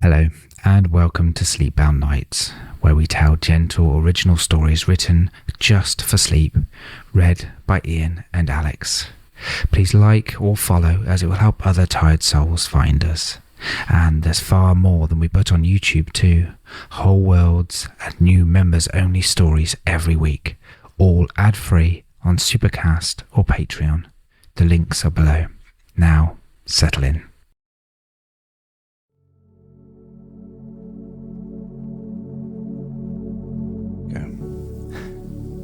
Hello, and welcome to Sleepbound Nights, where we tell gentle original stories written just for sleep, read by Ian and Alex. Please like or follow, as it will help other tired souls find us. And there's far more than we put on YouTube too. Whole worlds and new members-only stories every week, all ad-free on Supercast or Patreon. The links are below. Now, settle in.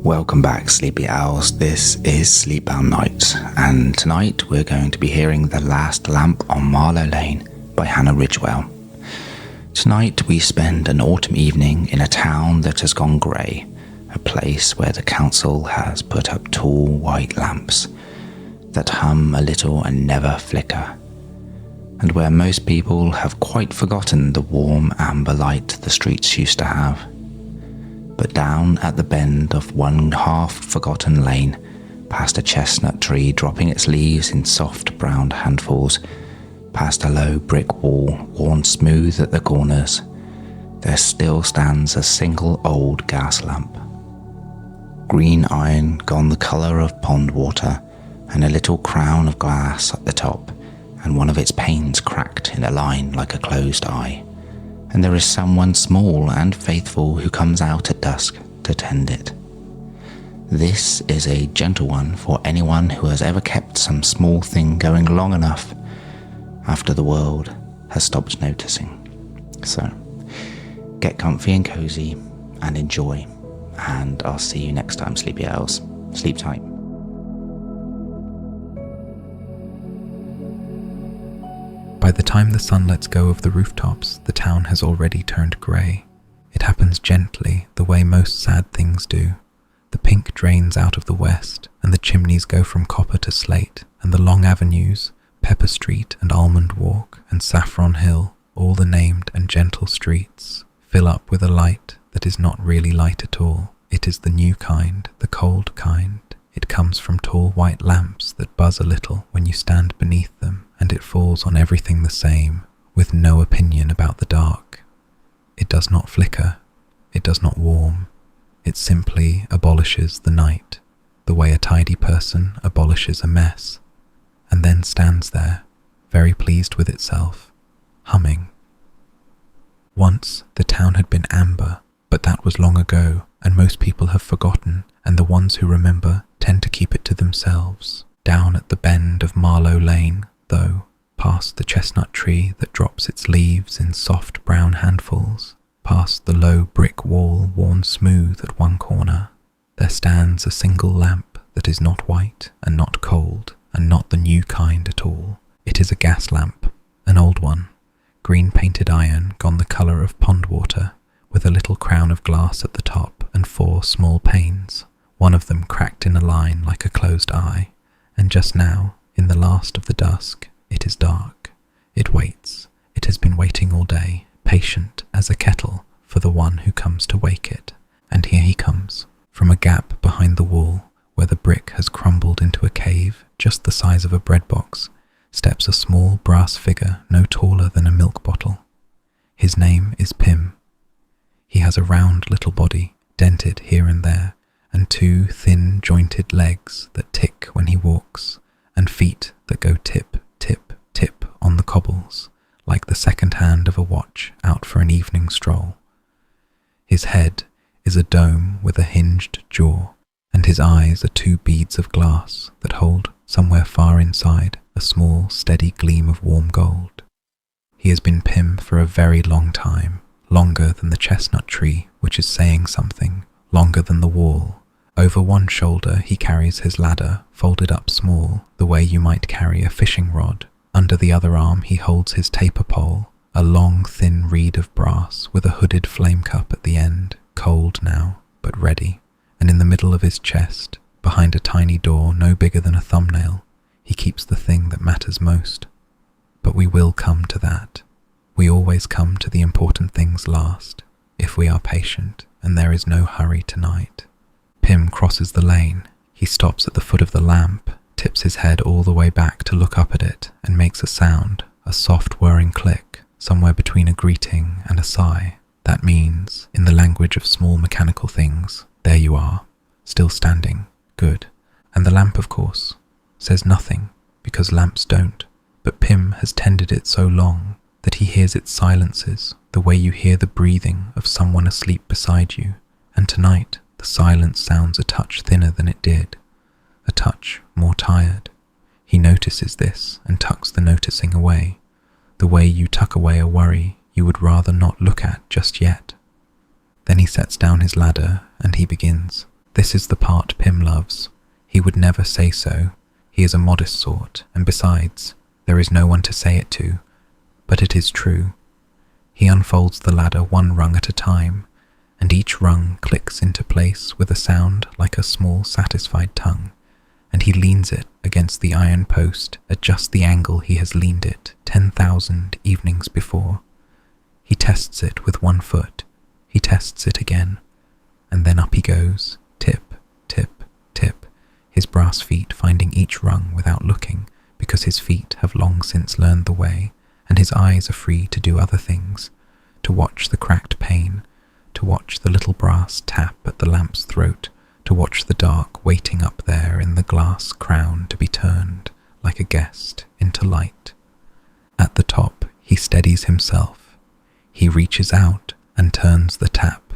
Welcome back, Sleepy Owls. This is Sleepbound Nights, and tonight we're going to be hearing The Last Lamp on Marlowe Lane by Hana Ridgewell. Tonight we spend an autumn evening in a town that has gone grey, a place where the council has put up tall white lamps that hum a little and never flicker, and where most people have quite forgotten the warm amber light the streets used to have. But down at the bend of one half-forgotten lane, past a chestnut tree dropping its leaves in soft brown handfuls, past a low brick wall worn smooth at the corners, there still stands a single old gas lamp. Green iron gone the colour of pond water, and a little crown of glass at the top, and one of its panes cracked in a line like a closed eye. And there is someone small and faithful who comes out at dusk to tend it. This is a gentle one for anyone who has ever kept some small thing going long enough after the world has stopped noticing. So, get comfy and cozy and enjoy, and I'll see you next time, Sleepy Owls. Sleep tight. By the time the sun lets go of the rooftops, the town has already turned grey. It happens gently, the way most sad things do. The pink drains out of the west, and the chimneys go from copper to slate, and the long avenues, Pepper Street and Almond Walk and Saffron Hill, all the named and gentle streets, fill up with a light that is not really light at all. It is the new kind, the cold kind. It comes from tall white lamps that buzz a little when you stand beneath them, and it falls on everything the same, with no opinion about the dark. It does not flicker, it does not warm, it simply abolishes the night, the way a tidy person abolishes a mess, and then stands there, very pleased with itself, humming. Once the town had been amber, but that was long ago, and most people have forgotten, and the ones who remember tend to keep it to themselves. Down at the bend of Marlowe Lane, though, past the chestnut tree that drops its leaves in soft brown handfuls, past the low brick wall worn smooth at one corner, there stands a single lamp that is not white and not cold and not the new kind at all. It is a gas lamp, an old one, green painted iron gone the colour of pond water, with a little crown of glass at the top and 4 small panes, one of them cracked in a line like a closed eye, and just now, in the last of the dusk, it is dark. It waits. It has been waiting all day, patient as a kettle for the one who comes to wake it. And here he comes, from a gap behind the wall, where the brick has crumbled into a cave just the size of a bread box, steps a small brass figure no taller than a milk bottle. His name is Pim. He has a round little body, dented here and there, and 2 thin jointed legs that tick when he walks, and feet that go tip, tip, tip on the cobbles, like the second hand of a watch out for an evening stroll. His head is a dome with a hinged jaw, and his eyes are 2 beads of glass that hold somewhere far inside a small, steady gleam of warm gold. He has been Pim for a very long time, longer than the chestnut tree, which is saying something, longer than the wall. Over one shoulder he carries his ladder, folded up small, the way you might carry a fishing rod. Under the other arm he holds his taper pole, a long thin reed of brass with a hooded flame cup at the end, cold now, but ready. And in the middle of his chest, behind a tiny door no bigger than a thumbnail, he keeps the thing that matters most. But we will come to that. We always come to the important things last, if we are patient, and there is no hurry tonight. Pim crosses the lane. He stops at the foot of the lamp, tips his head all the way back to look up at it, and makes a sound, a soft whirring click, somewhere between a greeting and a sigh. That means, in the language of small mechanical things, there you are, still standing, good. And the lamp, of course, says nothing, because lamps don't, but Pym has tended it so long that he hears its silences the way you hear the breathing of someone asleep beside you, and tonight the silence sounds a touch thinner than it did, a touch more tired. He notices this and tucks the noticing away, the way you tuck away a worry you would rather not look at just yet. Then he sets down his ladder and he begins. This is the part Pym loves. He would never say so. He is a modest sort, and besides, there is no one to say it to, but it is true. He unfolds the ladder one rung at a time, and each rung clicks into place with a sound like a small satisfied tongue, and he leans it against the iron post at just the angle he has leaned it 10,000 evenings before. He tests it with one foot, he tests it again, and then up he goes, tip, tip, tip, his brass feet finding each rung without looking, because his feet have long since learned the way, and his eyes are free to do other things, to watch the cracked pane, to watch the little brass tap at the lamp's throat, to watch the dark waiting up there in the glass crown to be turned, like a guest, into light. At the top he steadies himself. He reaches out and turns the tap.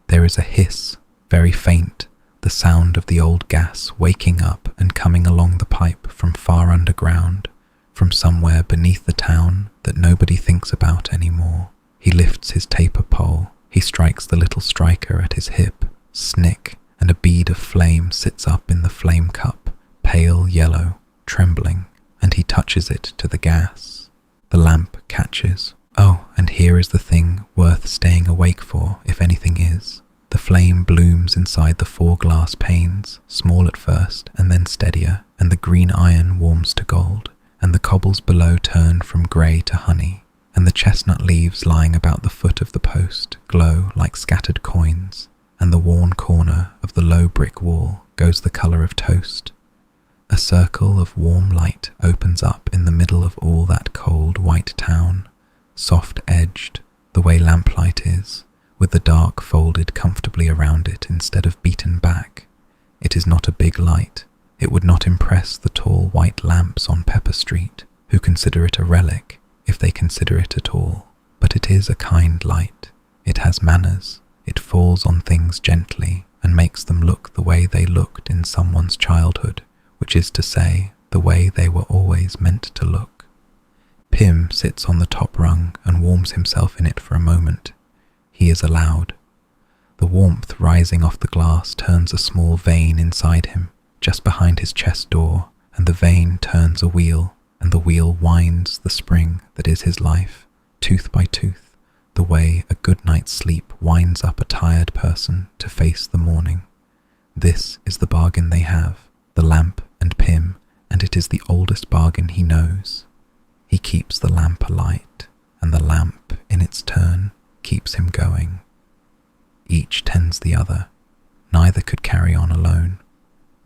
There is a hiss, very faint, the sound of the old gas waking up and coming along the pipe from far underground, from somewhere beneath the town that nobody thinks about anymore. He lifts his taper pole, he strikes the little striker at his hip, snick, and a bead of flame sits up in the flame cup, pale yellow, trembling, and he touches it to the gas. The lamp catches. Oh, and here is the thing worth staying awake for, if anything is. The flame blooms inside the 4 glass panes, small at first and then steadier, and the green iron warms to gold, and the cobbles below turn from grey to honey, and the chestnut leaves lying about the foot of the post glow like scattered coins, and the worn corner of the low brick wall goes the colour of toast. A circle of warm light opens up in the middle of all that cold white town, soft-edged, the way lamplight is, with the dark folded comfortably around it instead of beaten back. It is not a big light. It would not impress the tall white lamps on Pepper Street, who consider it a relic, if they consider it at all. But it is a kind light. It has manners. It falls on things gently and makes them look the way they looked in someone's childhood, which is to say, the way they were always meant to look. Pym sits on the top rung and warms himself in it for a moment. He is allowed. The warmth rising off the glass turns a small vein inside him, just behind his chest door, and the vein turns a wheel, and the wheel winds the spring that is his life, tooth by tooth, the way a good night's sleep winds up a tired person to face the morning. This is the bargain they have, the lamp and Pym, and it is the oldest bargain he knows. He keeps the lamp alight, and the lamp, in its turn, keeps him going. Each tends the other. Neither could carry on alone.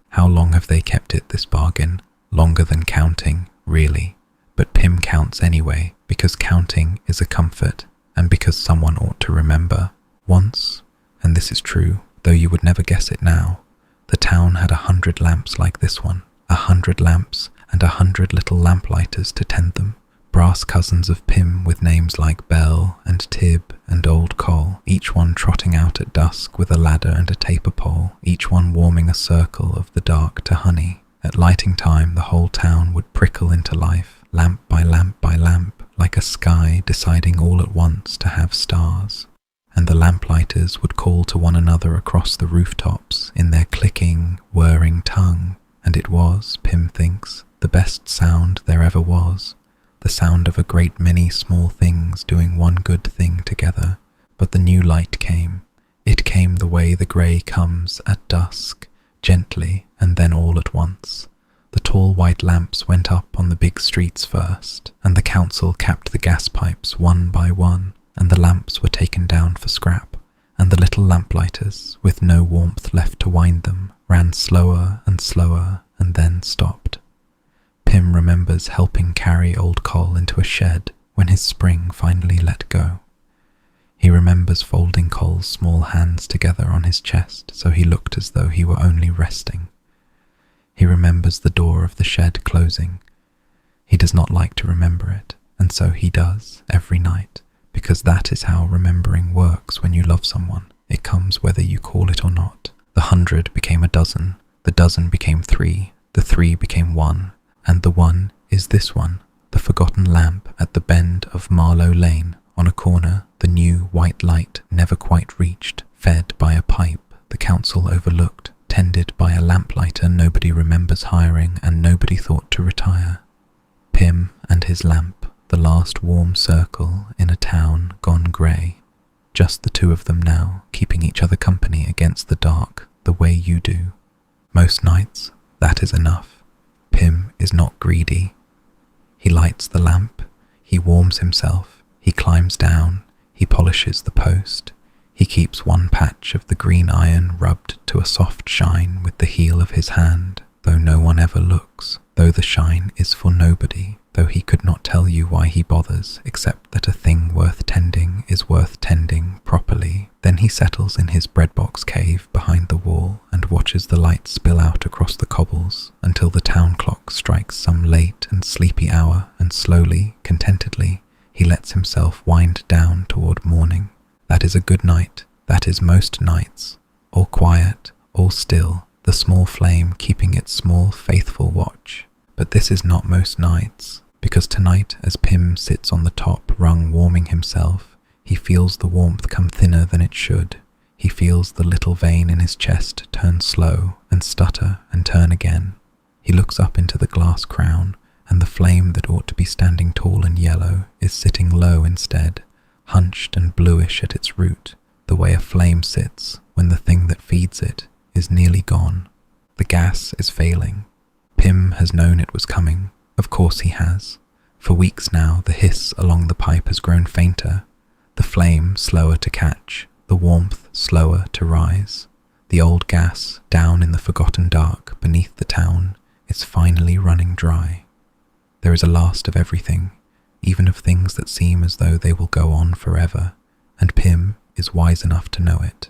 How long have they kept it, this bargain? Longer than counting, really. But Pym counts anyway, because counting is a comfort, and because someone ought to remember. Once, and this is true, though you would never guess it now, the town had 100 lamps like this one, 100 lamps, and 100 little lamplighters to tend them. Brass cousins of Pym with names like Bell and Tib and Old Coll, each one trotting out at dusk with a ladder and a taper pole, each one warming a circle of the dark to honey. At lighting time the whole town would prickle into life, lamp by lamp by lamp, like a sky deciding all at once to have stars. And the lamplighters would call to one another across the rooftops in their clicking, whirring tongue, and it was, Pym thinks, the best sound there ever was. The sound of a great many small things doing one good thing together. But the new light came. It came the way the grey comes at dusk, gently and then all at once. The tall white lamps went up on the big streets first, and the council capped the gas pipes one by one, and the lamps were taken down for scrap, and the little lamplighters, with no warmth left to wind them, ran slower and then stopped. Pym remembers helping carry Old Coll into a shed, when his spring finally let go. He remembers folding Cole's small hands together on his chest so he looked as though he were only resting. He remembers the door of the shed closing. He does not like to remember it, and so he does every night, because that is how remembering works when you love someone. It comes whether you call it or not. The 100 became a dozen, the dozen became 3, the 3 became 1, and the 1 is this one, the forgotten lamp at the bend of Marlowe Lane. On a corner, the new white light never quite reached, fed by a pipe the council overlooked, tended by a lamplighter nobody remembers hiring and nobody thought to retire. Pym and his lamp, the last warm circle in a town gone grey. Just the two of them now, keeping each other company against the dark, the way you do. Most nights, that is enough. Pym is not greedy. He lights the lamp, he warms himself, he climbs down, he polishes the post, he keeps one patch of the green iron rubbed to a soft shine with the heel of his hand, though no one ever looks, though the shine is for nobody, though he could not tell you why he bothers, except that a thing worth tending is worth tending properly. Then he settles in his breadbox cave behind the wall and watches the light spill out across the cobbles until the town clock strikes some late and sleepy hour, and slowly, contentedly, he lets himself wind down toward morning. That is a good night. That is most nights. All quiet, all still, the small flame keeping its small, faithful watch. But this is not most nights, because tonight, as Pym sits on the top rung warming himself, he feels the warmth come thinner than it should. He feels the little vein in his chest turn slow and stutter and turn again. He looks up into the glass crown, and the flame that ought to be standing tall and yellow is sitting low instead, hunched and bluish at its root, the way a flame sits when the thing that feeds it is nearly gone. The gas is failing. Pym has known it was coming. Of course he has. For weeks now the hiss along the pipe has grown fainter, the flame slower to catch, the warmth slower to rise. The old gas, down in the forgotten dark beneath the town, is finally running dry. There is a last of everything, even of things that seem as though they will go on forever, and Pym is wise enough to know it.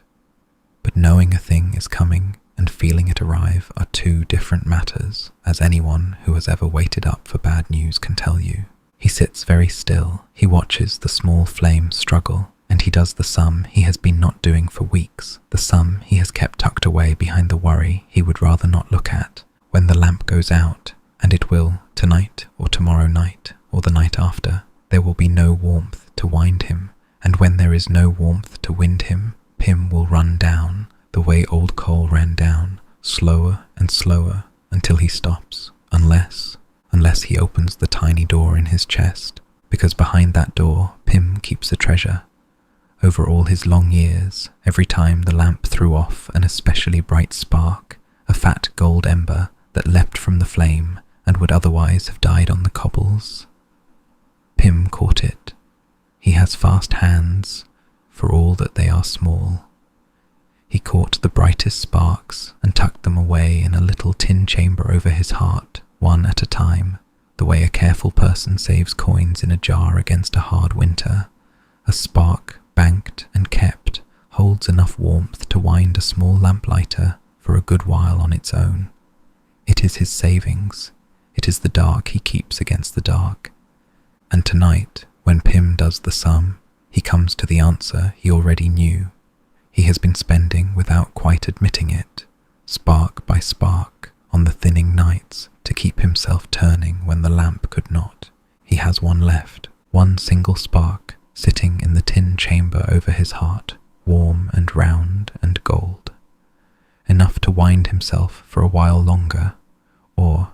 But knowing a thing is coming and feeling it arrive are two different matters, as anyone who has ever waited up for bad news can tell you. He sits very still, he watches the small flame struggle, and he does the sum he has been not doing for weeks, the sum he has kept tucked away behind the worry he would rather not look at. When the lamp goes out, and it will, tonight or tomorrow night or the night after, there will be no warmth to wind him, and when there is no warmth to wind him, Pym will run down, the way old Cole ran down, slower and slower until he stops, unless he opens the tiny door in his chest, because behind that door Pym keeps a treasure. Over all his long years, every time the lamp threw off an especially bright spark, a fat gold ember that leapt from the flame and would otherwise have died on the cobbles, Pym caught it. He has fast hands, for all that they are small. He caught the brightest sparks and tucked them away in a little tin chamber over his heart, one at a time, the way a careful person saves coins in a jar against a hard winter. A spark, banked and kept, holds enough warmth to wind a small lamplighter for a good while on its own. It is his savings. It is the dark he keeps against the dark. And tonight, when Pym does the sum, he comes to the answer he already knew. He has been spending without quite admitting it, spark by spark, on the thinning nights to keep himself turning when the lamp could not. He has one left, one single spark, sitting in the tin chamber over his heart, warm and round and gold. Enough to wind himself for a while longer, or,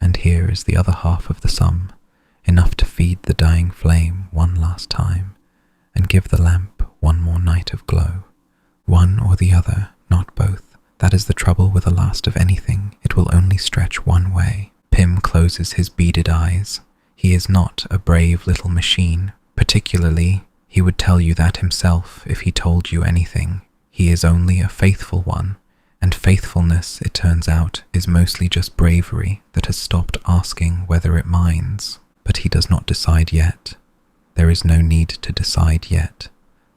and here is the other half of the sum, enough to feed the dying flame one last time, and give the lamp one more night of glow. One or the other, not both. That is the trouble with the last of anything. It will only stretch one way. Pym closes his beaded eyes. He is not a brave little machine. Particularly, he would tell you that himself if he told you anything. He is only a faithful one, and faithfulness, it turns out, is mostly just bravery that has stopped asking whether it minds. But he does not decide yet. There is no need to decide yet.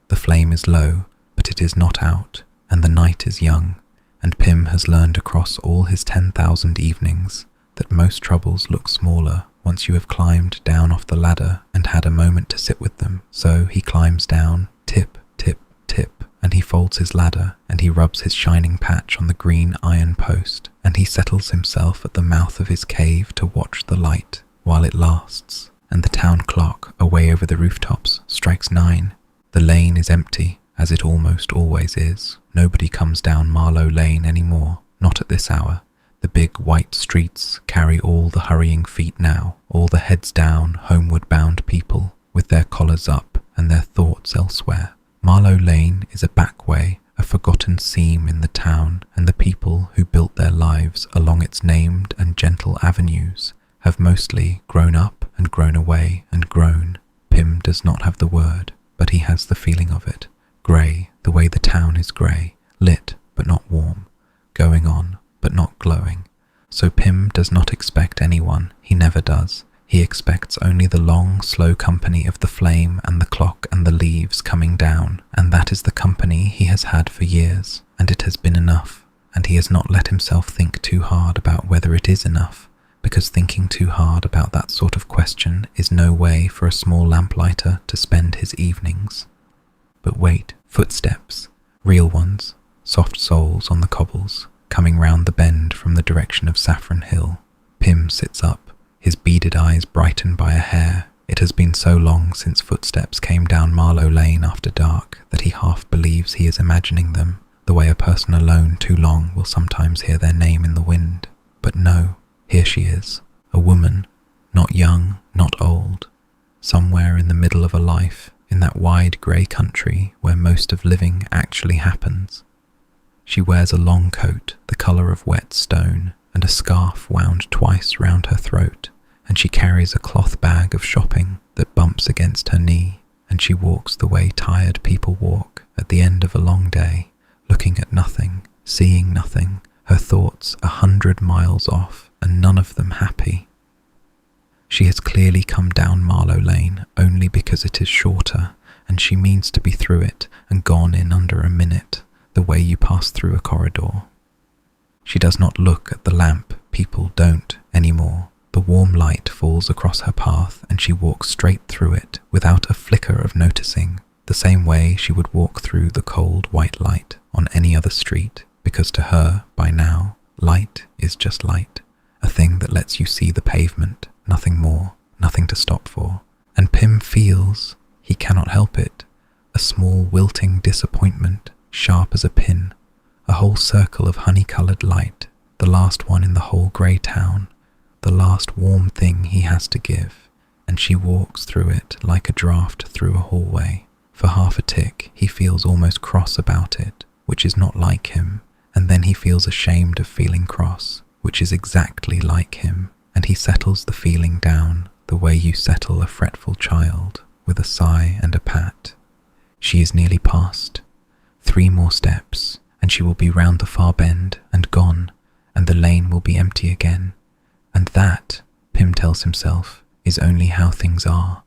The flame is low, but it is not out, and the night is young, and Pym has learned across all his 10,000 evenings that most troubles look smaller once you have climbed down off the ladder and had a moment to sit with them. So he climbs down, tip, tip, tip, and he folds his ladder, and he rubs his shining patch on the green iron post, and he settles himself at the mouth of his cave to watch the light while it lasts. And the town clock away over the rooftops strikes 9. The lane is empty, as it almost always is. Nobody comes down Marlowe Lane anymore, not at this hour. The big white streets carry all the hurrying feet now, all the heads down, homeward bound people, with their collars up and their thoughts elsewhere. Marlowe Lane is a back way, a forgotten seam in the town, and the people who built their lives along its named and gentle avenues have mostly grown up and grown away and grown. Pym does not have the word, but he has the feeling of it. Grey, the way the town is grey, lit but not warm, going on but not glowing. So Pym does not expect anyone, he never does. He expects only the long, slow company of the flame and the clock and the leaves coming down, and that is the company he has had for years, and it has been enough, and he has not let himself think too hard about whether it is enough, because thinking too hard about that sort of question is no way for a small lamplighter to spend his evenings. But wait, footsteps, real ones, soft soles on the cobbles, coming round the bend from the direction of Saffron Hill. Pym sits up, his beaded eyes brighten by a hair. It has been so long since footsteps came down Marlowe Lane after dark that he half believes he is imagining them, the way a person alone too long will sometimes hear their name in the wind. But no, here she is, a woman, not young, not old, somewhere in the middle of a life, in that wide grey country where most of living actually happens. She wears a long coat, the colour of wet stone, and a scarf wound twice round her throat, and she carries a cloth bag of shopping that bumps against her knee, and she walks the way tired people walk at the end of a long day, looking at nothing, seeing nothing, her thoughts 100 miles off, and none of them happy. She has clearly come down Marlowe Lane only because it is shorter, and she means to be through it and gone in under a minute, the way you pass through a corridor. She does not look at the lamp, people don't anymore. The warm light falls across her path and she walks straight through it without a flicker of noticing, the same way she would walk through the cold white light on any other street, because to her, by now, light is just light, a thing that lets you see the pavement, nothing more, nothing to stop for. And Pym feels, he cannot help it, a small wilting disappointment, sharp as a pin, a whole circle of honey-coloured light, the last one in the whole grey town, the last warm thing he has to give, and she walks through it like a draught through a hallway. For half a tick he feels almost cross about it, which is not like him, and then he feels ashamed of feeling cross, which is exactly like him, and he settles the feeling down the way you settle a fretful child, with a sigh and a pat. She is nearly past. 3 more steps, and she will be round the far bend and gone, and the lane will be empty again. And that, Pym tells himself, is only how things are.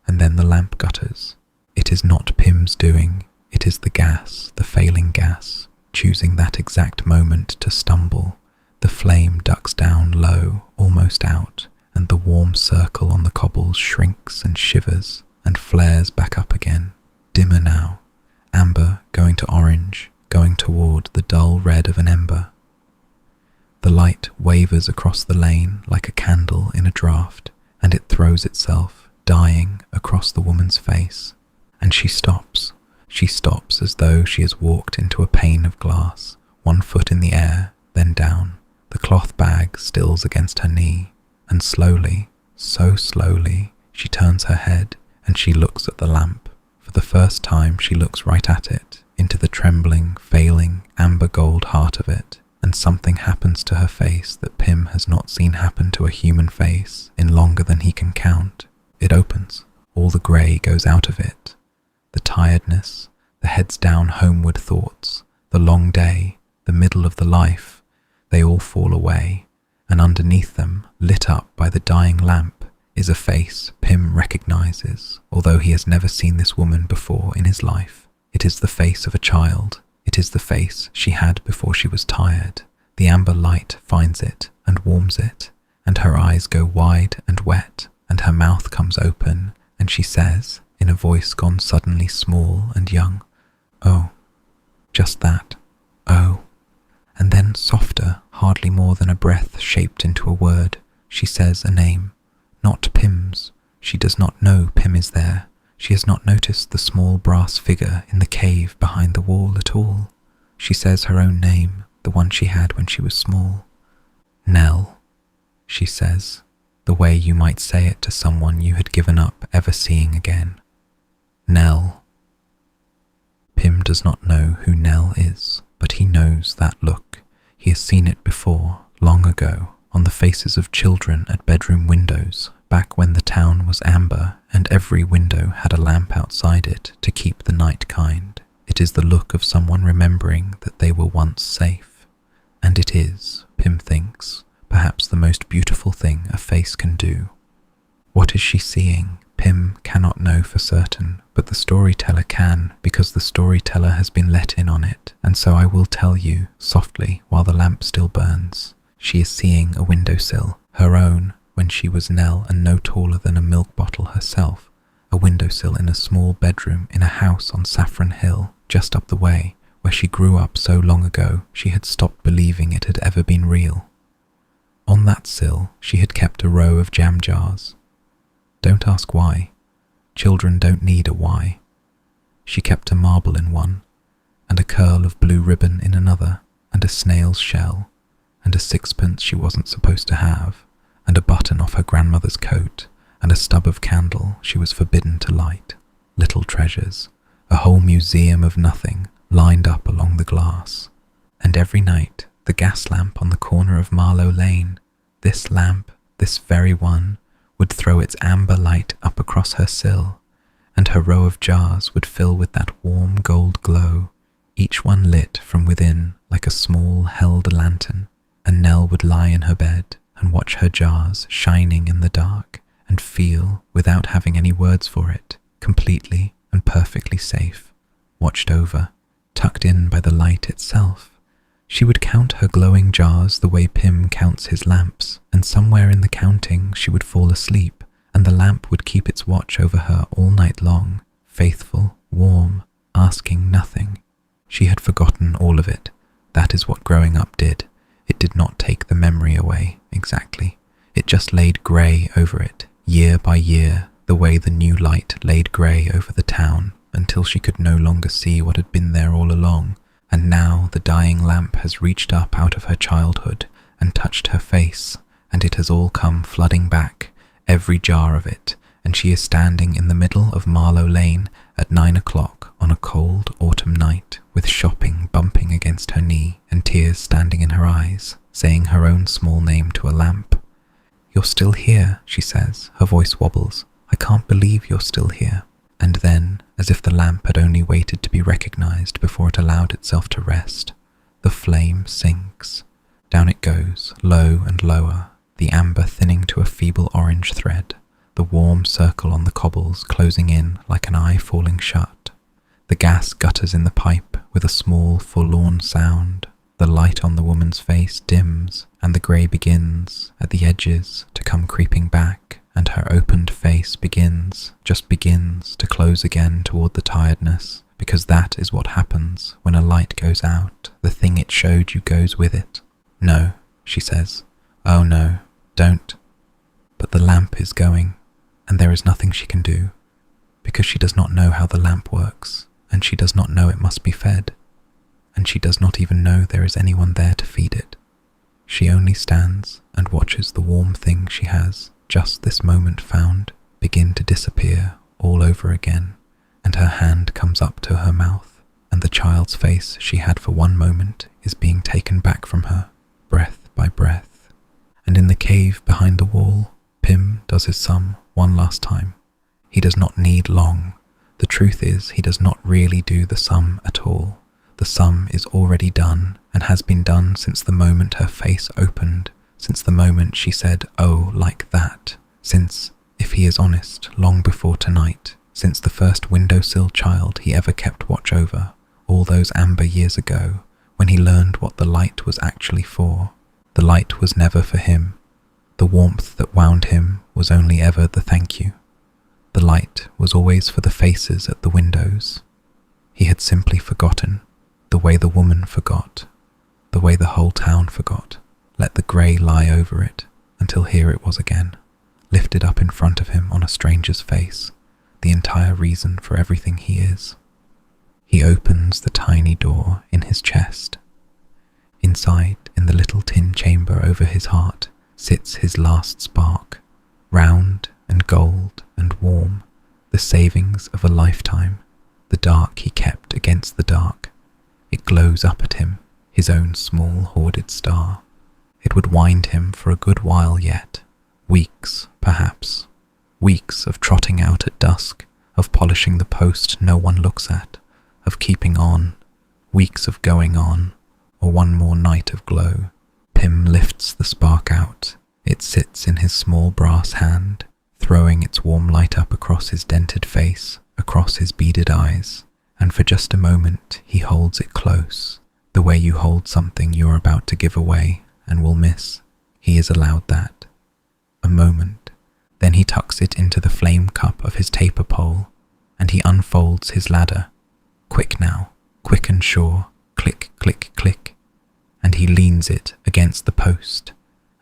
And then the lamp gutters. It is not Pym's doing, it is the gas, the failing gas, choosing that exact moment to stumble. The flame ducks down low, almost out, and the warm circle on the cobbles shrinks and shivers and flares back up again, dimmer now, amber going to orange, going toward the dull red of an ember. The light wavers across the lane like a candle in a draught, and it throws itself, dying, across the woman's face. And she stops as though she has walked into a pane of glass, 1 foot in the air, then down. The cloth bag stills against her knee, and slowly, so slowly, she turns her head and she looks at the lamp. For the first time she looks right at it, into the trembling, failing, amber gold heart of it, and something happens to her face that Pym has not seen happen to a human face in longer than he can count. It opens. All the grey goes out of it. The tiredness, the heads down homeward thoughts, the long day, the middle of the life, they all fall away, and underneath them, lit up by the dying lamp, is a face Pym recognizes, although he has never seen this woman before in his life. It is the face of a child. It is the face she had before she was tired. The amber light finds it and warms it, and her eyes go wide and wet, and her mouth comes open, and she says, in a voice gone suddenly small and young, "Oh." Just that. "Oh." And then softer, hardly more than a breath shaped into a word, she says a name. Not Pym's. She does not know Pym is there. She has not noticed the small brass figure in the cave behind the wall at all. She says her own name, the one she had when she was small. "Nell," she says, the way you might say it to someone you had given up ever seeing again. Nell. Pym does not know who Nell is, but he knows that look. He has seen it before, long ago, on the faces of children at bedroom windows, back when the town was amber and every window had a lamp outside it to keep the night kind. It is the look of someone remembering that they were once safe. And it is, Pym thinks, perhaps the most beautiful thing a face can do. What is she seeing? Pym cannot know for certain, but the storyteller can, because the storyteller has been let in on it, and so I will tell you, softly, while the lamp still burns. She is seeing a windowsill, her own, when she was Nell and no taller than a milk bottle herself, a windowsill in a small bedroom in a house on Saffron Hill, just up the way, where she grew up so long ago she had stopped believing it had ever been real. On that sill she had kept a row of jam jars. Don't ask why. Children don't need a why. She kept a marble in one, and a curl of blue ribbon in another, and a snail's shell, and a sixpence she wasn't supposed to have, and a button off her grandmother's coat, and a stub of candle she was forbidden to light. Little treasures, a whole museum of nothing, lined up along the glass. And every night, the gas lamp on the corner of Marlowe Lane, this lamp, this very one, would throw its amber light up across her sill, and her row of jars would fill with that warm gold glow, each one lit from within like a small held lantern, and Nell would lie in her bed and watch her jars shining in the dark and feel, without having any words for it, completely and perfectly safe, watched over, tucked in by the light itself. She would count her glowing jars the way Pym counts his lamps, and somewhere in the counting she would fall asleep, and the lamp would keep its watch over her all night long, faithful, warm, asking nothing. She had forgotten all of it. That is what growing up did. It did not take the memory away, exactly. It just laid grey over it, year by year, the way the new light laid grey over the town, until she could no longer see what had been there all along. And now the dying lamp has reached up out of her childhood and touched her face, and it has all come flooding back, every jar of it, and she is standing in the middle of Marlowe Lane at 9 o'clock on a cold autumn night, with shopping bumping against her knee and tears standing in her eyes, saying her own small name to a lamp. "You're still here," she says, her voice wobbles. "I can't believe you're still here." And then, as if the lamp had only waited to be recognized before it allowed itself to rest, the flame sinks. Down it goes, low and lower, the amber thinning to a feeble orange thread, the warm circle on the cobbles closing in like an eye falling shut. The gas gutters in the pipe with a small, forlorn sound. The light on the woman's face dims, and the grey begins, at the edges, to come creeping back, and her opened face just begins to close again toward the tiredness, because that is what happens when a light goes out. The thing it showed you goes with it. "No," she says. "Oh no, don't." But the lamp is going, and there is nothing she can do, because she does not know how the lamp works, and she does not know it must be fed, and she does not even know there is anyone there to feed it. She only stands and watches the warm thing she has just this moment found begin to disappear all over again, and her hand comes up to her mouth, and the child's face she had for one moment is being taken back from her, breath by breath. And in the cave behind the wall, Pym does his sum one last time. He does not need long. The truth is, he does not really do the sum at all. The sum is already done, and has been done since the moment her face opened, since the moment she said, "Oh," like that, since, If he is honest, long before tonight, since the first windowsill child he ever kept watch over, all those amber years ago, when he learned what the light was actually for, the light was never for him. The warmth that wound him was only ever the thank you. The light was always for the faces at the windows. He had simply forgotten, the way the woman forgot, the way the whole town forgot, let the grey lie over it, until here it was again, lifted up in front of him on a stranger's face, the entire reason for everything he is. He opens the tiny door in his chest. Inside, in the little tin chamber over his heart, sits his last spark, round and gold and warm, the savings of a lifetime, the dark he kept against the dark. It glows up at him, his own small hoarded star. It would wind him for a good while yet, weeks perhaps, weeks of trotting out at dusk, of polishing the post no one looks at, of keeping on, weeks of going on, or one more night of glow. Pym lifts the spark out. It sits in his small brass hand, throwing its warm light up across his dented face, across his beaded eyes, and for just a moment he holds it close, the way you hold something you're about to give away and will miss. He is allowed that. A moment. Then he tucks it into the flame cup of his taper pole, and he unfolds his ladder. Quick now, quick and sure, click, click, click, and he leans it against the post,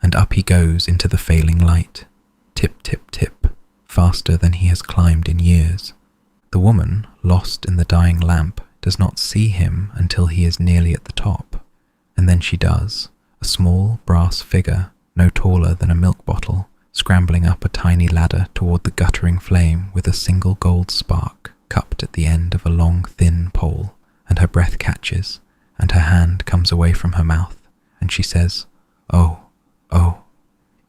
and up he goes into the failing light. Tip, tip, tip, faster than he has climbed in years. The woman, lost in the dying lamp, does not see him until he is nearly at the top, and then she does, a small brass figure, no taller than a milk bottle, scrambling up a tiny ladder toward the guttering flame with a single gold spark cupped at the end of a long thin pole, and her breath catches, and her hand comes away from her mouth, and she says, "Oh, oh,"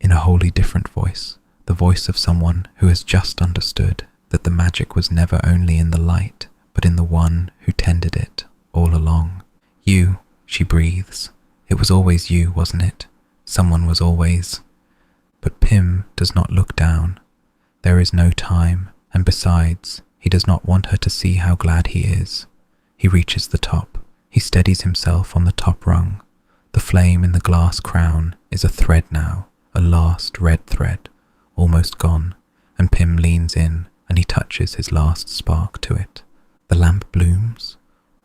in a wholly different voice, the voice of someone who has just understood that the magic was never only in the light, but in the one who tended it all along. "You," she breathes. "It was always you, wasn't it? Someone was always..." But Pym does not look down. There is no time, and besides, he does not want her to see how glad he is. He reaches the top. He steadies himself on the top rung. The flame in the glass crown is a thread now, a last red thread, almost gone, and Pym leans in and he touches his last spark to it. The lamp blooms.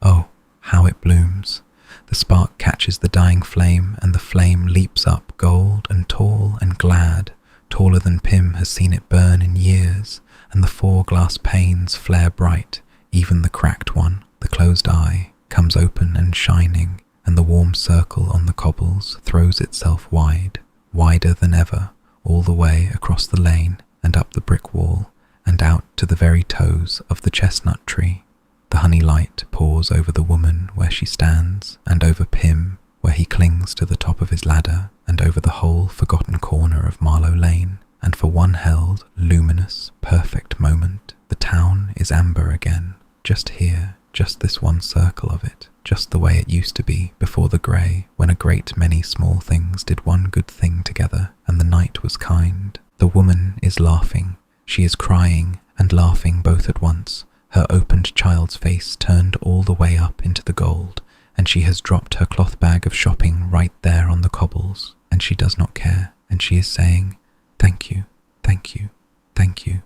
Oh, how it blooms! The spark catches the dying flame, and the flame leaps up gold and tall and glad, taller than Pym has seen it burn in years, and the 4 glass panes flare bright, even the cracked one, the closed eye, comes open and shining, and the warm circle on the cobbles throws itself wide, wider than ever, all the way across the lane and up the brick wall, and out to the very toes of the chestnut tree. The honey light pours over the woman where she stands, and over Pym where he clings to the top of his ladder, and over the whole forgotten corner of Marlowe Lane, and for one held, luminous, perfect moment, the town is amber again, just here, just this one circle of it, just the way it used to be before the grey, when a great many small things did one good thing together, and the night was kind. The woman is laughing. She is crying and laughing both at once. Her opened child's face turned all the way up into the gold, and she has dropped her cloth bag of shopping right there on the cobbles, and she does not care, and she is saying, "Thank you, thank you, thank you,"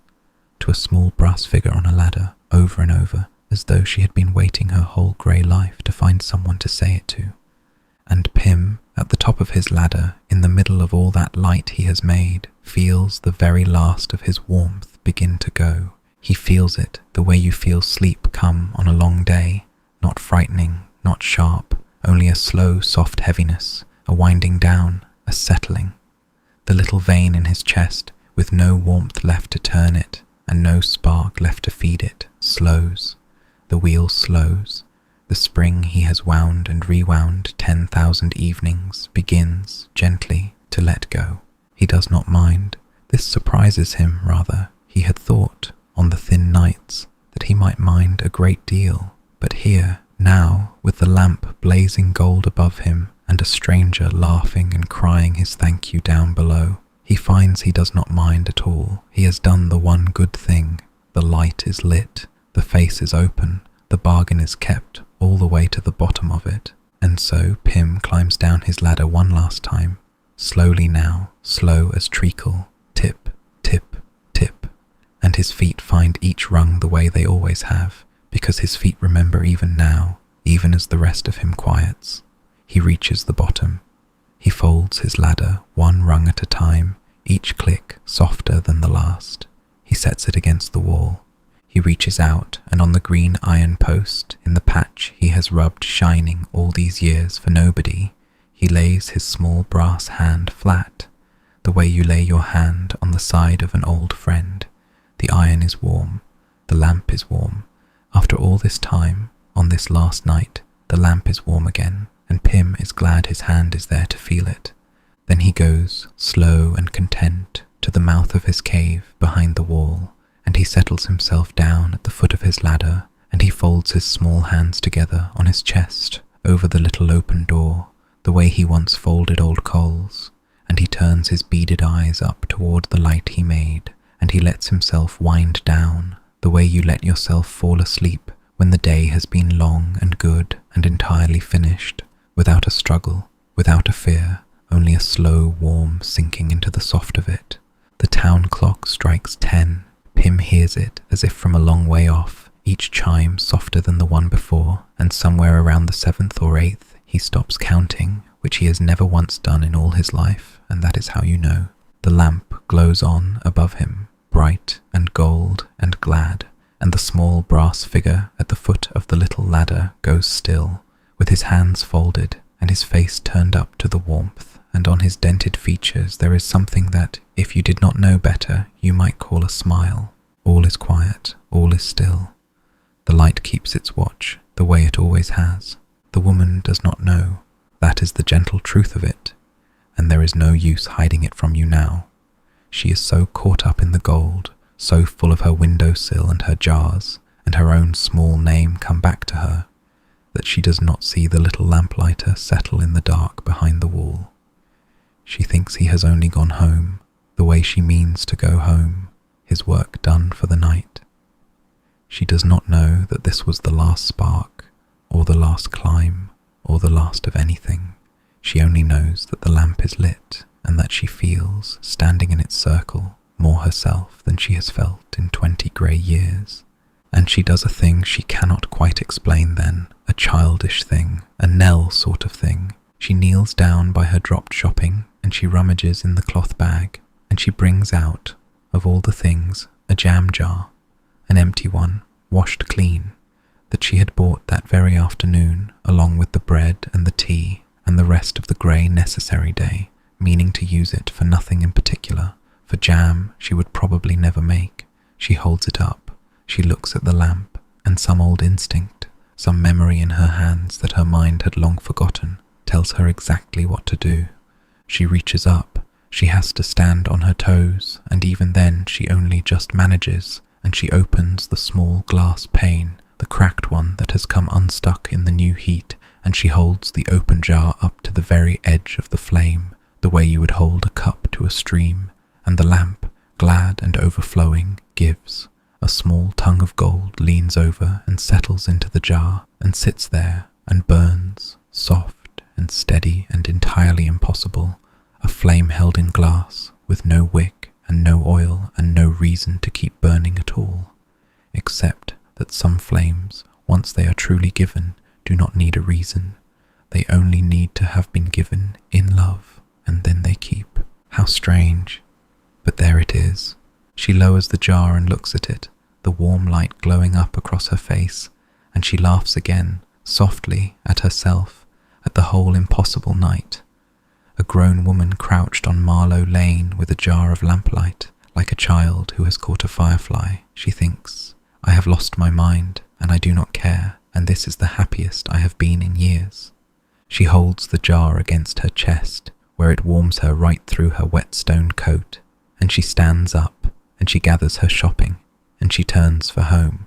to a small brass figure on a ladder, over and over, as though she had been waiting her whole grey life to find someone to say it to. And Pym, at the top of his ladder, in the middle of all that light he has made, feels the very last of his warmth begin to go. He feels it the way you feel sleep come on a long day, not frightening, not sharp, only a slow, soft heaviness, a winding down, a settling. The little vein in his chest, with no warmth left to turn it, and no spark left to feed it, slows. The wheel slows. The spring he has wound and rewound 10,000 evenings begins, gently, to let go. He does not mind. This surprises him, rather. He had thought, on the thin nights, that he might mind a great deal, but here, now, with the lamp blazing gold above him, and a stranger laughing and crying his thank you down below, he He finds he does not mind at all. He has done the one good thing. The light is lit, the face is open, the bargain is kept all the way to the bottom of it. And so Pym climbs down his ladder one last time, slowly now, slow as treacle, tip, tip, tip, and his feet find each rung the way they always have, because his feet remember even now, even as the rest of him quiets. He reaches the bottom. He folds his ladder one rung at a time, each click softer than the last. He sets it against the wall. He reaches out, and on the green iron post, in the patch he has rubbed shining all these years for nobody, he lays his small brass hand flat, the way you lay your hand on the side of an old friend. The iron is warm. The lamp is warm. After all this time, on this last night, the lamp is warm again, and Pym is glad his hand is there to feel it. Then he goes, slow and content, to the mouth of his cave behind the wall, and he settles himself down at the foot of his ladder, and he folds his small hands together on his chest over the little open door, the way he once folded old coals, and he turns his beaded eyes up toward the light he made, and he lets himself wind down, the way you let yourself fall asleep when the day has been long and good and entirely finished, without a struggle, without a fear, only a slow, warm sinking into the soft of it. The town clock strikes 10. Pym hears it as if from a long way off, each chime softer than the one before, and somewhere around the 7th or 8th he stops counting, which he has never once done in all his life, and that is how you know. The lamp glows on above him, bright and gold and glad, and the small brass figure at the foot of the little ladder goes still, with his hands folded and his face turned up to the warmth, and on his dented features there is something that, if you did not know better, you might call a smile. All is quiet, all is still. The light keeps its watch, the way it always has. The woman does not know. That is the gentle truth of it, and there is no use hiding it from you now. She is so caught up in the gold, so full of her windowsill and her jars, and her own small name come back to her, that she does not see the little lamplighter settle in the dark behind the wall. She thinks he has only gone home, the way she means to go home, his work done for the night. She does not know that this was the last spark, or the last climb, or the last of anything. She only knows that the lamp is lit, and that she feels, standing in its circle, more herself than she has felt in 20 grey years. And she does a thing she cannot quite explain then, a childish thing, a Nell sort of thing. She kneels down by her dropped shopping, and she rummages in the cloth bag, and she brings out, of all the things, a jam jar, an empty one, washed clean, that she had bought that very afternoon, along with the bread and the tea and the rest of the grey necessary day, meaning to use it for nothing in particular, for jam she would probably never make. She holds it up, she looks at the lamp, and some old instinct, some memory in her hands that her mind had long forgotten, tells her exactly what to do. She reaches up, she has to stand on her toes, and even then she only just manages, and she opens the small glass pane, the cracked one that has come unstuck in the new heat, and she holds the open jar up to the very edge of the flame, the way you would hold a cup to a stream, and the lamp, glad and overflowing, gives. A small tongue of gold leans over and settles into the jar, and sits there, and burns, soft and steady and entirely impossible, a flame held in glass, with no wick and no oil and no reason to keep burning at all, except that some flames, once they are truly given, do not need a reason. They only need to have been given in love, and then they keep. How strange. But there it is. She lowers the jar and looks at it, the warm light glowing up across her face, and she laughs again, softly, at herself, at the whole impossible night. A grown woman crouched on Marlowe Lane with a jar of lamplight, like a child who has caught a firefly, she thinks. I have lost my mind, and I do not care, and this is the happiest I have been in years. She holds the jar against her chest, where it warms her right through her wet stone coat, and she stands up, and she gathers her shopping, and she turns for home,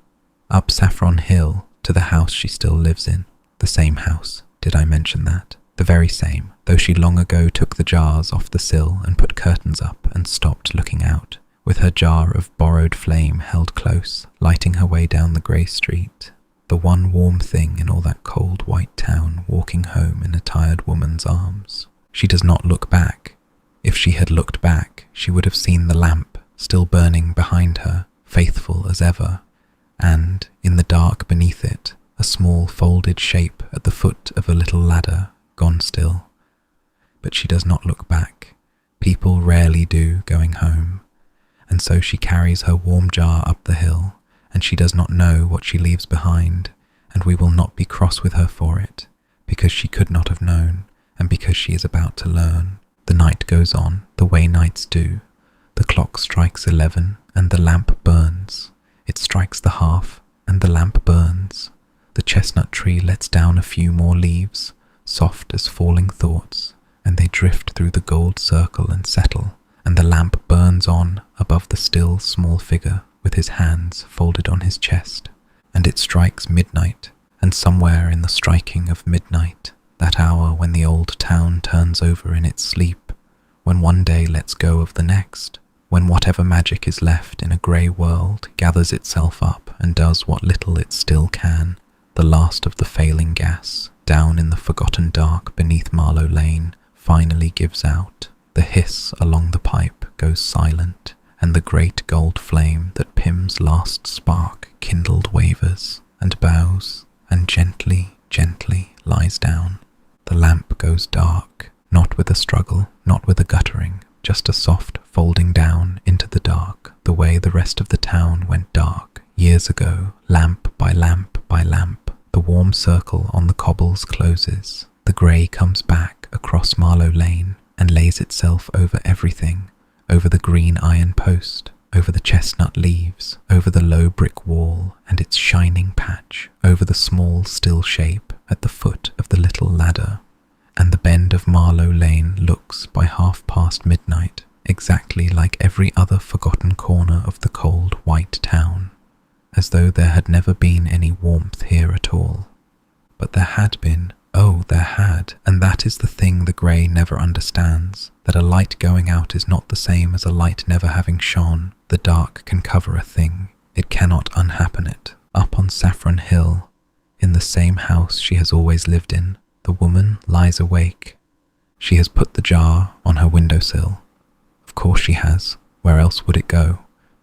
up Saffron Hill to the house she still lives in, the same house, did I mention that? The very same, though she long ago took the jars off the sill and put curtains up and stopped looking out, with her jar of borrowed flame held close, lighting her way down the grey street, the one warm thing in all that cold white town, walking home in a tired woman's arms. She does not look back. If she had looked back, she would have seen the lamp still burning behind her, faithful as ever, and, in the dark beneath it, a small folded shape at the foot of a little ladder, gone still. But she does not look back. People rarely do going home, and so she carries her warm jar up the hill, and she does not know what she leaves behind, and we will not be cross with her for it, because she could not have known, and because she is about to learn. The night goes on, the way nights do. The clock strikes 11, and the lamp burns. It strikes the half, and the lamp burns. The chestnut tree lets down a few more leaves, soft as falling thoughts, and they drift through the gold circle and settle, and the lamp burns on above the still small figure with his hands folded on his chest, and it strikes midnight, and somewhere in the striking of midnight, that hour when the old town turns over in its sleep, when one day lets go of the next, when whatever magic is left in a grey world gathers itself up and does what little it still can, the last of the failing gas, down in the forgotten dark beneath Marlowe Lane, finally gives out. The hiss along the pipe goes silent, and the great gold flame that Pym's last spark kindled wavers and bows, and gently, gently lies down. The lamp goes dark, not with a struggle, not with a guttering, just a soft folding down into the dark, the way the rest of the town went dark years ago, lamp by lamp by lamp. The warm circle on the cobbles closes. The grey comes back across Marlowe Lane and lays itself over everything, over the green iron post, over the chestnut leaves, over the low brick wall and its shining patch, over the small still shape at the foot of the little ladder. And the bend of Marlowe Lane looks by midnight exactly like every other forgotten corner of the cold white town, as though there had never been any warmth here at all. But there had been, oh, there had, and that is the thing the grey never understands, that a light going out is not the same as a light never having shone. The dark can cover a thing, it cannot unhappen it. Up on Saffron Hill, in the same house she has always lived in, the woman lies awake. She has put the jar on her windowsill. Of course she has. Where else would it go?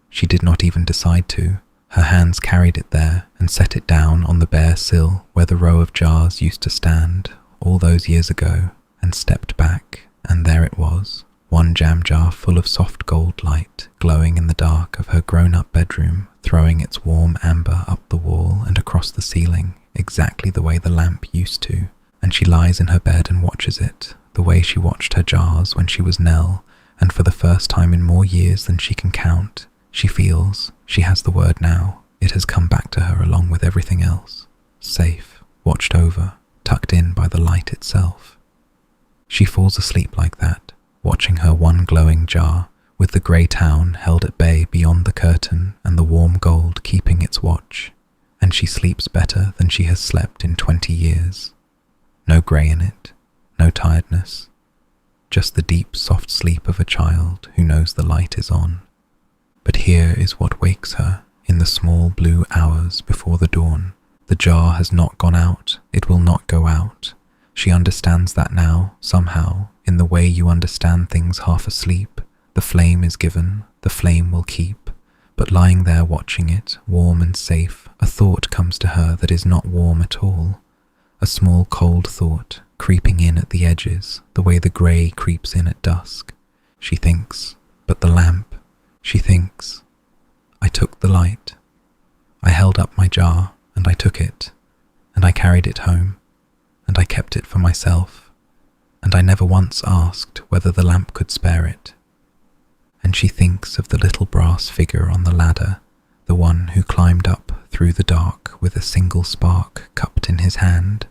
She did not even decide to. Her hands carried it there and set it down on the bare sill where the row of jars used to stand all those years ago, and stepped back, and there it was, one jam jar full of soft gold light, glowing in the dark of her grown-up bedroom, throwing its warm amber up the wall and across the ceiling, exactly the way the lamp used to, and she lies in her bed and watches it, the way she watched her jars when she was Nell, and for the first time in more years than she can count, she feels, she has the word now, it has come back to her along with everything else, safe, watched over, tucked in by the light itself. She falls asleep like that, watching her one glowing jar, with the grey town held at bay beyond the curtain and the warm gold keeping its watch, and she sleeps better than she has slept in 20 years. No grey in it, no tiredness, just the deep soft sleep of a child who knows the light is on. But here is what wakes her in the small blue hours before the dawn. The jar has not gone out, it will not go out. She understands that now, somehow, in the way you understand things half asleep. The flame is given, the flame will keep. But lying there watching it, warm and safe, a thought comes to her that is not warm at all. A small cold thought, creeping in at the edges, the way the grey creeps in at dusk. She thinks, but the lamp. She thinks, I took the light. I held up my jar, and I took it, and I carried it home, and I kept it for myself, and I never once asked whether the lamp could spare it. And she thinks of the little brass figure on the ladder, the one who climbed up through the dark with a single spark cupped in his hand,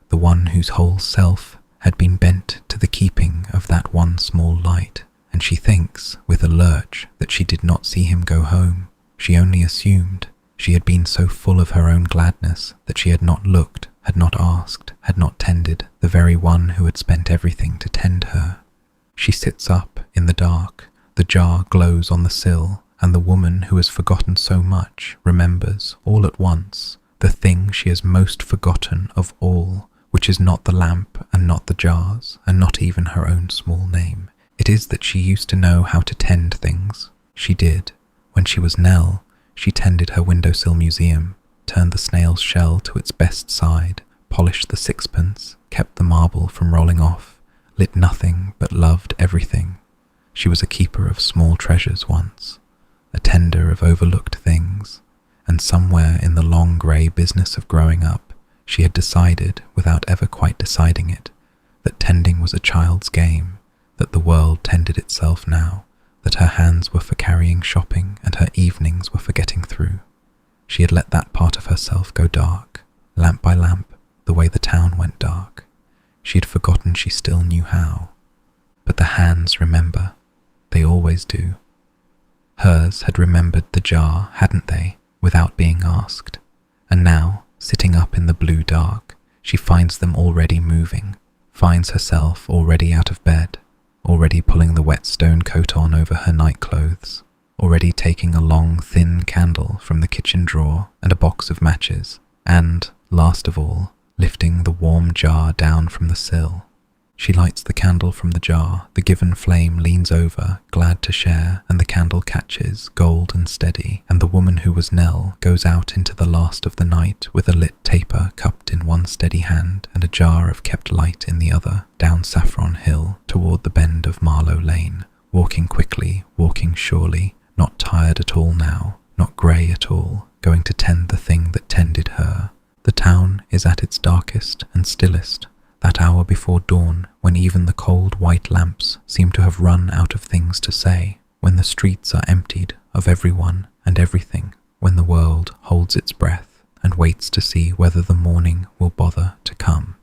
the one whose whole self had been bent to the keeping of that one small light. And she thinks, with a lurch, that she did not see him go home. She only assumed. She had been so full of her own gladness that she had not looked had not asked, had not tended the very one who had spent everything to tend her. She sits up in the dark, the jar glows on the sill, and the woman who has forgotten so much remembers, all at once, the thing she has most forgotten of all, which is not the lamp and not the jars, and not even her own small name. It is that she used to know how to tend things. She did. When she was Nell, she tended her windowsill museum, turned the snail's shell to its best side, polished the sixpence, kept the marble from rolling off, lit nothing but loved everything. She was a keeper of small treasures once, a tender of overlooked things, and somewhere in the long grey business of growing up, she had decided, without ever quite deciding it, that tending was a child's game, that the world tended itself now, that her hands were for carrying shopping and her evenings were for getting through. She had let that part of herself go dark, lamp by lamp, the way the town went dark. She had forgotten she still knew how. But the hands remember. They always do. Hers had remembered the jar, hadn't they, without being asked. And now, sitting up in the blue dark, she finds them already moving, finds herself already out of bed, already pulling the wet stone coat on over her nightclothes, already taking a long, thin candle from the kitchen drawer and a box of matches, and, last of all, lifting the warm jar down from the sill. She lights the candle from the jar, the given flame leans over, glad to share, and the candle catches, gold and steady, and the woman who was Nell goes out into the last of the night with a lit taper cupped in one steady hand and a jar of kept light in the other, down Saffron Hill toward the bend of Marlowe Lane, walking quickly, walking surely, not tired at all now, not grey at all, going to tend the thing that tended her. The town is at its darkest and stillest, that hour before dawn, when even the cold white lamps seem to have run out of things to say, when the streets are emptied of everyone and everything, when the world holds its breath and waits to see whether the morning will bother to come.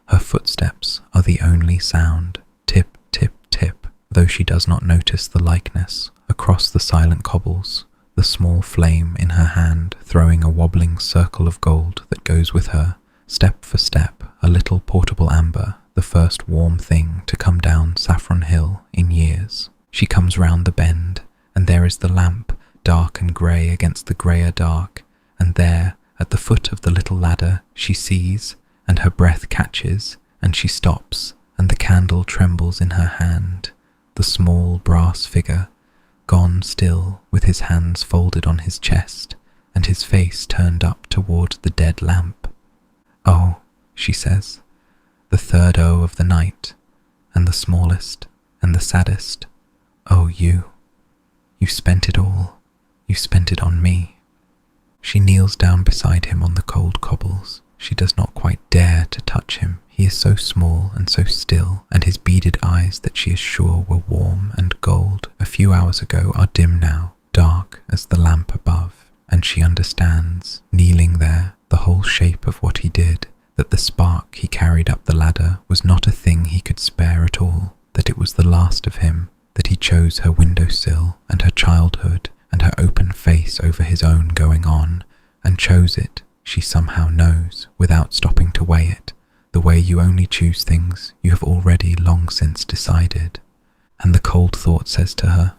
Her footsteps are the only sound, tip, tip, tip, though she does not notice the likeness, across the silent cobbles, the small flame in her hand throwing a wobbling circle of gold that goes with her, step for step, a little portable amber, the first warm thing to come down Saffron Hill in years. She comes round the bend, and there is the lamp, dark and grey against the greyer dark, and there, at the foot of the little ladder, she sees, and her breath catches, and she stops, and the candle trembles in her hand, the small brass figure, gone still, with his hands folded on his chest, and his face turned up toward the dead lamp. "Oh," she says, "the third O of the night, and the smallest, and the saddest. Oh, you spent it all, you spent it on me." She kneels down beside him on the cold cobbles. She does not quite dare to touch him. He is so small and so still, and his beaded eyes that she is sure were warm and gold a few hours ago are dim now, dark as the lamp above, and she understands, kneeling there, the whole shape of what he did, that the spark he carried up the ladder was not a thing he could spare at all, that it was the last of him, that he chose her windowsill and her childhood and her open face over his own going on, and chose it, she somehow knows, without stopping to weigh it, the way you only choose things you have already long since decided. And the cold thought says to her,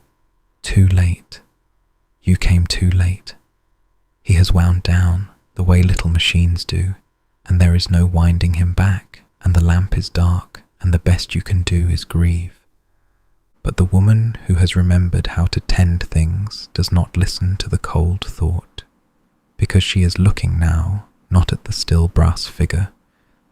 "Too late. You came too late. He has wound down, the way little machines do, and there is no winding him back, and the lamp is dark, and the best you can do is grieve." But the woman who has remembered how to tend things does not listen to the cold thought, because she is looking now, not at the still brass figure,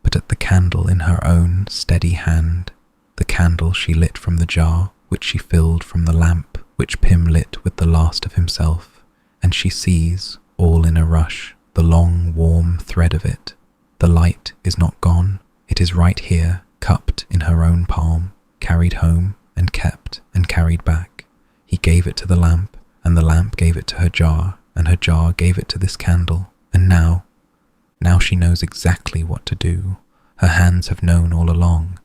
but at the candle in her own steady hand, the candle she lit from the jar, which she filled from the lamp, which Pym lit with the last of himself, and she sees, all in a rush, the long warm thread of it. The light is not gone, it is right here, cupped in her own palm, carried home and kept and carried back. He gave it to the lamp, and the lamp gave it to her jar, and her jar gave it to this candle, and now she knows exactly what to do. Her hands have known all along.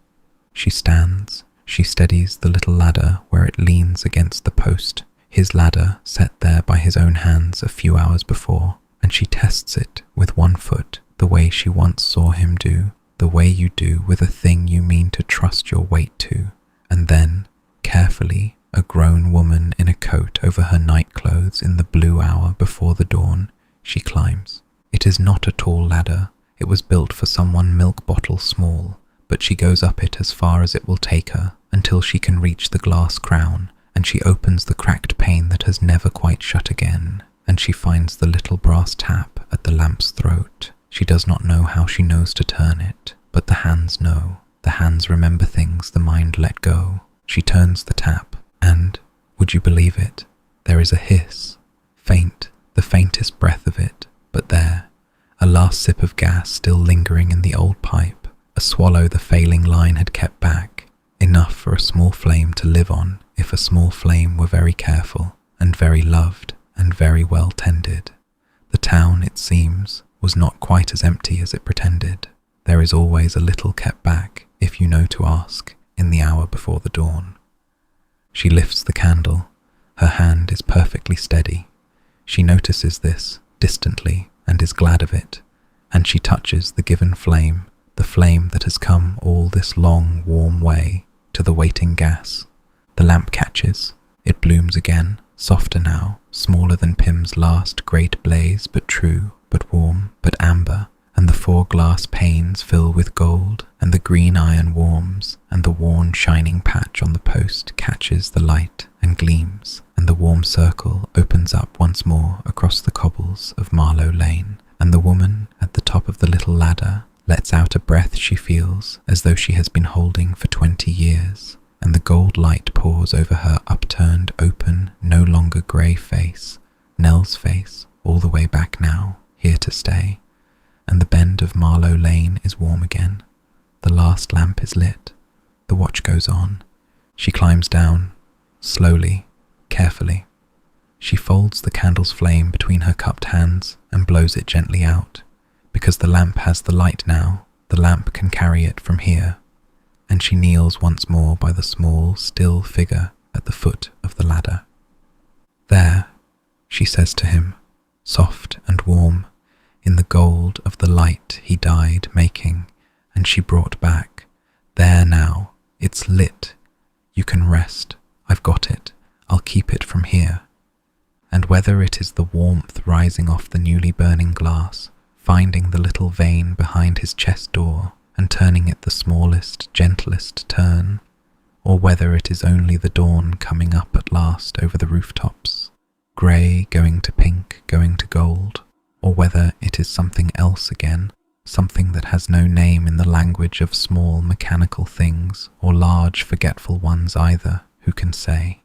She stands, she steadies the little ladder where it leans against the post, his ladder set there by his own hands a few hours before, and she tests it with one foot, the way she once saw him do, the way you do with a thing you mean to trust your weight to, and then, carefully, a grown woman in a coat over her night clothes in the blue hour before the dawn, she climbs. It is not a tall ladder, it was built for someone milk bottle small, but she goes up it as far as it will take her, until she can reach the glass crown, and she opens the cracked pane that has never quite shut again, and she finds the little brass tap at the lamp's throat. She does not know how she knows to turn it, but the hands know. The hands remember things the mind let go. She turns the tap, and, would you believe it, there is a hiss, faint, the faintest breath of it, but there, a last sip of gas still lingering in the old pipe, a swallow the failing line had kept back, enough for a small flame to live on if a small flame were very careful, and very loved, and very well tended. The town, it seems, was not quite as empty as it pretended. There is always a little kept back, if you know to ask, in the hour before the dawn. She lifts the candle. Her hand is perfectly steady. She notices this, distantly, and is glad of it, and she touches the given flame, the flame that has come all this long, warm way, to the waiting gas. The lamp catches. It blooms again, softer now, smaller than Pym's last great blaze, but true, but warm, but amber, and the 4 glass panes fill with gold, and the green iron warms, and the worn shining patch on the post catches the light and gleams, and the warm circle opens up once more across the cobbles of Marlowe Lane, and the woman at the top of the little ladder lets out a breath she feels as though she has been holding for 20 years, and the gold light pours over her upturned, open, no longer grey face, Nell's face, all the way back now, here to stay, and the bend of Marlowe Lane is warm again. The last lamp is lit. The watch goes on. She climbs down, slowly, carefully. She folds the candle's flame between her cupped hands and blows it gently out, because the lamp has the light now, the lamp can carry it from here, and she kneels once more by the small, still figure at the foot of the ladder. There, she says to him, soft and warm, in the gold of the light he died making, and she brought back, there now, it's lit, you can rest, I've got it, I'll keep it from here. And whether it is the warmth rising off the newly burning glass, finding the little vein behind his chest door and turning it the smallest, gentlest turn, or whether it is only the dawn coming up at last over the rooftops, grey going to pink, going to gold, or whether it is something else again, something that has no name in the language of small mechanical things or large forgetful ones either, who can say?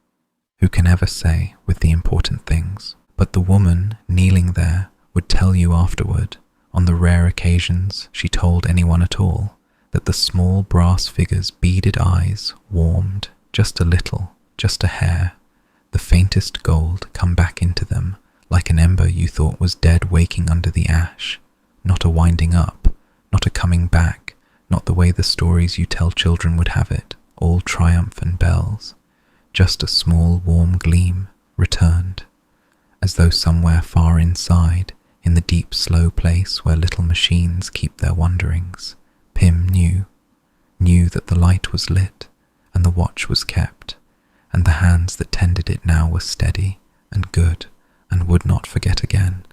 Who can ever say with the important things? But the woman kneeling there would tell you afterward, on the rare occasions she told anyone at all, that the small brass figure's beaded eyes warmed just a little, just a hair, the faintest gold come back into them, like an ember you thought was dead waking under the ash, not a winding up, not a coming back, not the way the stories you tell children would have it, all triumph and bells, just a small warm gleam returned, as though somewhere far inside, in the deep slow place where little machines keep their wanderings, Pym knew that the light was lit, and the watch was kept, and the hands that tended it now were steady and good, and would not forget again.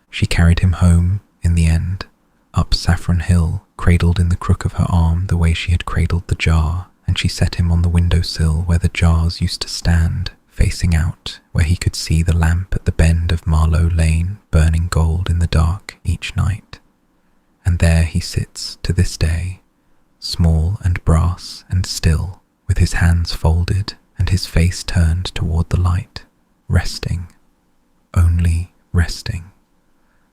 She carried him home, in the end, up Saffron Hill, cradled in the crook of her arm the way she had cradled the jar, and she set him on the window-sill where the jars used to stand, facing out, where he could see the lamp at the bend of Marlowe Lane burning gold in the dark each night. And there he sits to this day, small and brass and still, with his hands folded and his face turned toward the light, resting, only resting,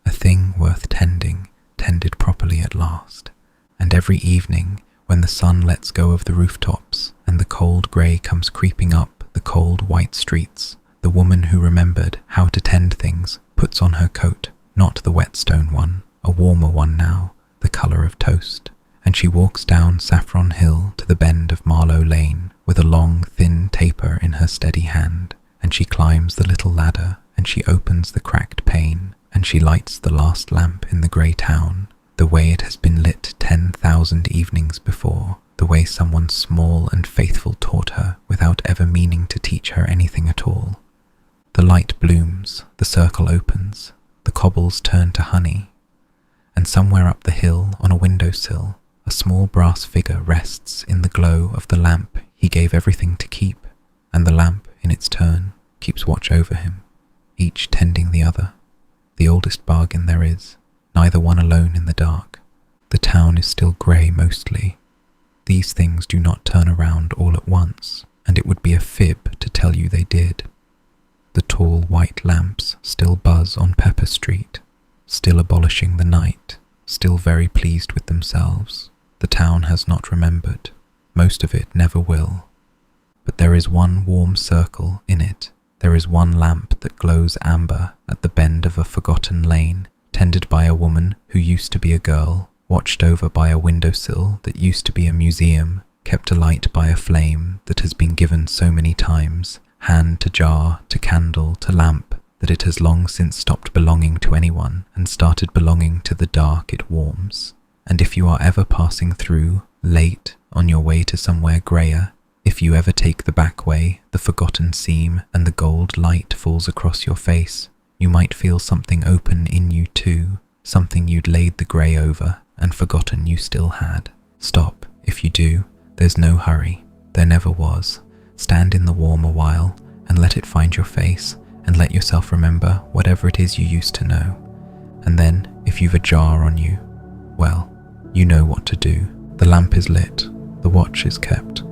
a thing worth tending, tended properly at last. And every evening, when the sun lets go of the rooftops and the cold grey comes creeping up the cold white streets, the woman who remembered how to tend things puts on her coat, not the whetstone one, a warmer one now, the colour of toast, and she walks down Saffron Hill to the bend of Marlowe Lane with a long, thin taper in her steady hand, and she climbs the little ladder, and she opens the cracked pane, and she lights the last lamp in the grey town, the way it has been lit 10,000 evenings before, the way someone small and faithful taught her without ever meaning to teach her anything at all. The light blooms, the circle opens, the cobbles turn to honey, and somewhere up the hill on a windowsill, a small brass figure rests in the glow of the lamp he gave everything to keep, and the lamp, in its turn, keeps watch over him, each tending the other. The oldest bargain there is, neither one alone in the dark. The town is still grey mostly. These things do not turn around all at once, and it would be a fib to tell you they did. The tall white lamps still buzz on Pepper Street, still abolishing the night, still very pleased with themselves. The town has not remembered. Most of it never will. But there is one warm circle in it. There is one lamp that glows amber at the bend of a forgotten lane, tended by a woman who used to be a girl, watched over by a windowsill that used to be a museum, kept alight by a flame that has been given so many times, hand to jar, to candle, to lamp, that it has long since stopped belonging to anyone and started belonging to the dark it warms. And if you are ever passing through, late, on your way to somewhere greyer, if you ever take the back way, the forgotten seam, and the gold light falls across your face, you might feel something open in you too, something you'd laid the grey over and forgotten you still had. Stop, if you do. There's no hurry. There never was. Stand in the warm a while, and let it find your face, and let yourself remember whatever it is you used to know. And then, if you've a jar on you, well, you know what to do. The lamp is lit. The watch is kept.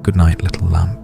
Good night, little lamp.